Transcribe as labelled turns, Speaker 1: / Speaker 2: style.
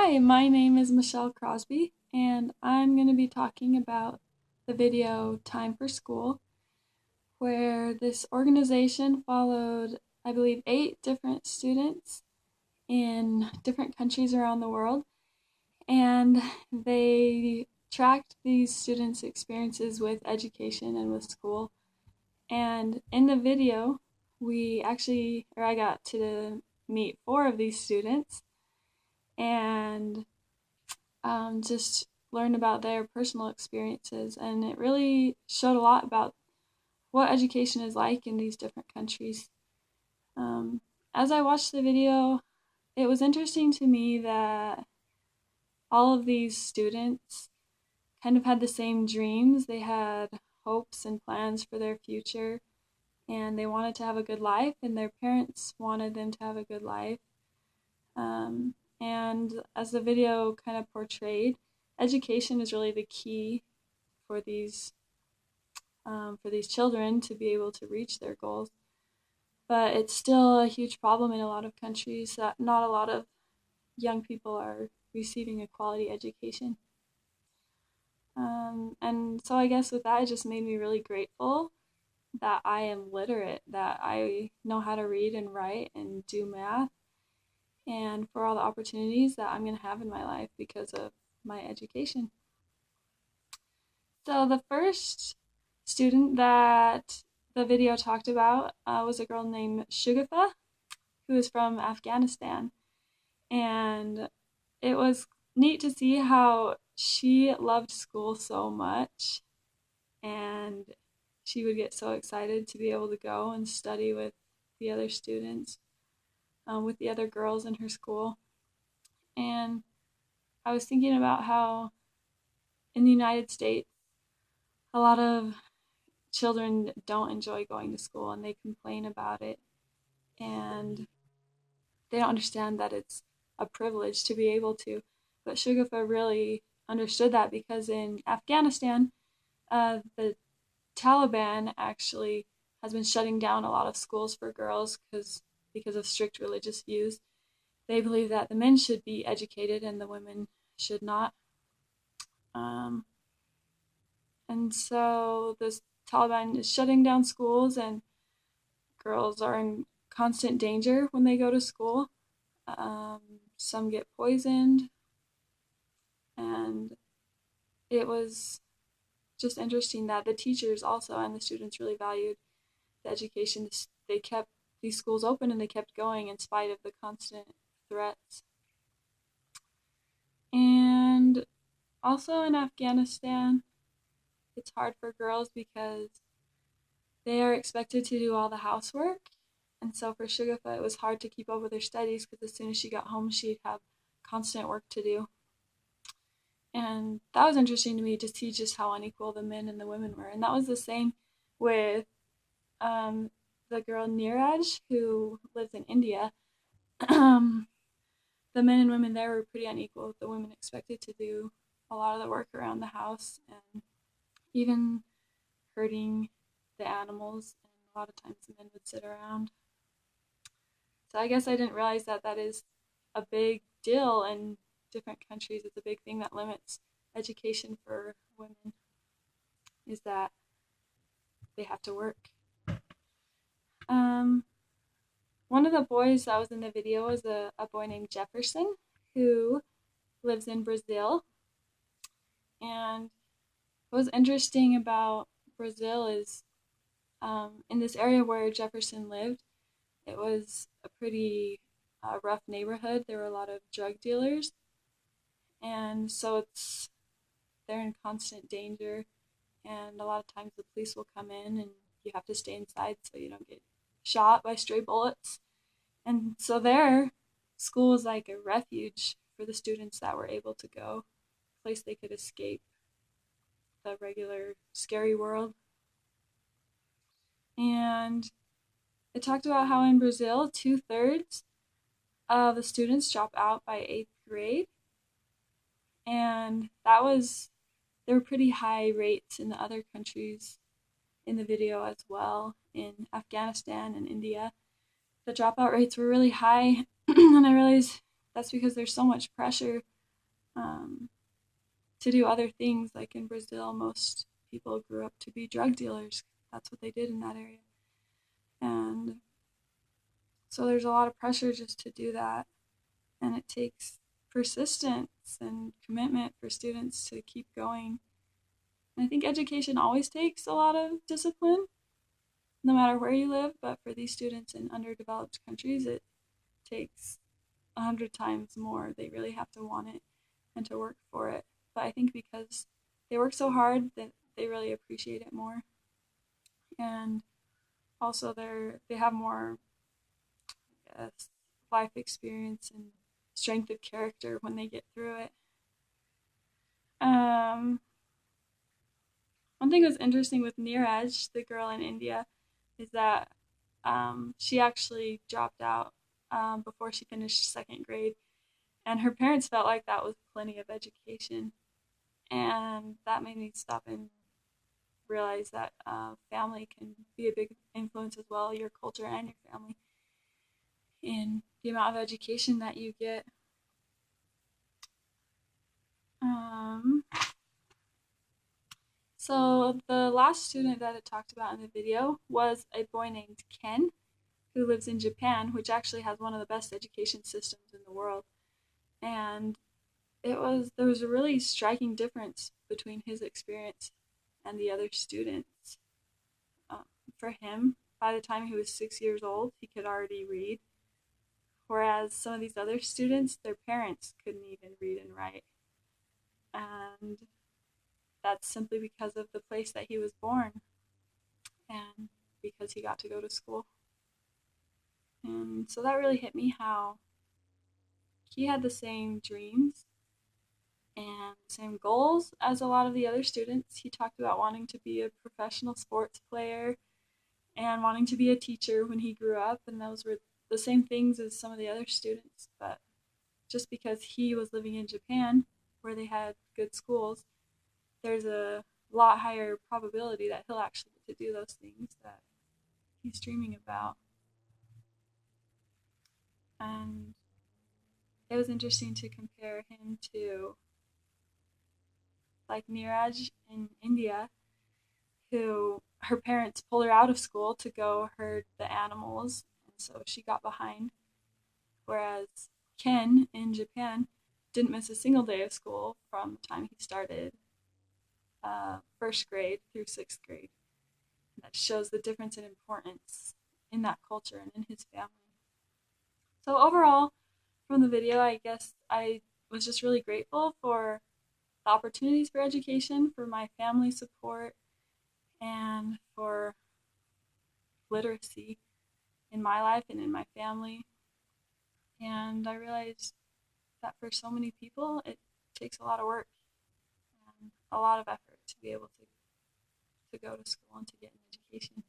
Speaker 1: Hi, my name is Michelle Crosby, and I'm going to be talking about the video Time for School, where this organization followed, I believe, 8 different students in different countries around the world, and they tracked these students' experiences with education and with school. And in the video, I got to meet 4 of these students and just learn about their personal experiences. And it really showed a lot about what education is like in these different countries. Um, as I watched the video, it was interesting to me that all of these students kind of had the same dreams. They had hopes and plans for their future, and they wanted to have a good life, and their parents wanted them to have a good life. And as the video kind of portrayed, education is really the key for these children to be able to reach their goals. But it's still a huge problem in a lot of countries that not a lot of young people are receiving a quality education. And so I guess with that, it just made me really grateful that I am literate, that I know how to read and write and do math, and for all the opportunities that I'm going to have in my life because of my education. So the first student that the video talked about was a girl named Shugafa, who is from Afghanistan. And it was neat to see how she loved school so much, and she would get so excited to be able to go and study with the other students, with the other girls in her school. And I was thinking about how in the United States, a lot of children don't enjoy going to school and they complain about it, and they don't understand that it's a privilege to be able to. But Shugafa really understood that because in Afghanistan, the Taliban actually has been shutting down a lot of schools for girls because of strict religious views. They believe that the men should be educated and the women should not. Um, and so the Taliban is shutting down schools, and girls are in constant danger when they go to school. Some get poisoned, and it was just interesting that the teachers also and the students really valued the education. They kept these schools open and they kept going in spite of the constant threats. And also in Afghanistan, it's hard for girls because they are expected to do all the housework. And so for Shugafa, it was hard to keep up with her studies because as soon as she got home, she'd have constant work to do. And that was interesting to me to see just how unequal the men and the women were. And that was the same with um, the girl Neeraj, who lives in India. The men and women there were pretty unequal. The women expected to do a lot of the work around the house and even herding the animals. And a lot of times the men would sit around. So I guess I didn't realize that that is a big deal in different countries. It's a big thing that limits education for women, is that they have to work. Um, One of the boys that was in the video was a boy named Jefferson, who lives in Brazil. And what was interesting about Brazil is in this area where Jefferson lived, it was a pretty rough neighborhood. There were a lot of drug dealers, and so they're in constant danger. And a lot of times the police will come in, and you have to stay inside so you don't get shot by stray bullets. And so their school was like a refuge for the students that were able to go, a place they could escape the regular scary world. And it talked about how in Brazil, 2/3 of the students drop out by 8th grade. And there were pretty high rates in the other countries in the video as well, in Afghanistan and India. The dropout rates were really high, and I realized that's because there's so much pressure um, to do other things. Like in Brazil, most people grew up to be drug dealers. That's what they did in that area. And so there's a lot of pressure just to do that. And it takes persistence and commitment for students to keep going. And I think education always takes a lot of discipline, no matter where you live. But for these students in underdeveloped countries, it takes 100 times more. They really have to want it and to work for it. But I think because they work so hard that they really appreciate it more. And also they have more, I guess, life experience and strength of character when they get through it. Um, One thing that's interesting with Neeraj, the girl in India, is that she actually dropped out before she finished second grade, and her parents felt like that was plenty of education, and that made me stop and realize that family can be a big influence as well, your culture and your family, in the amount of education that you get. Um, so the last student that I talked about in the video was a boy named Ken, who lives in Japan, which actually has one of the best education systems in the world. And there was a really striking difference between his experience and the other students. Um, for him, by the time he was 6 years old, he could already read, whereas some of these other students, their parents couldn't even read and write. And that's simply because of the place that he was born and because he got to go to school. And so that really hit me how he had the same dreams and same goals as a lot of the other students. He talked about wanting to be a professional sports player and wanting to be a teacher when he grew up, and those were the same things as some of the other students. But just because he was living in Japan, where they had good schools, there's a lot higher probability that he'll actually get to do those things that he's dreaming about. And it was interesting to compare him to like Neeraj in India, who her parents pulled her out of school to go herd the animals, and so she got behind. Whereas Ken in Japan didn't miss a single day of school from the time he started first grade through sixth grade. And that shows the difference in importance in that culture and in his family. So overall, from the video, I guess I was just really grateful for the opportunities for education, for my family support, and for literacy in my life and in my family. And I realized that for so many people, it takes a lot of work and a lot of effort to be able to go to school and to get an education.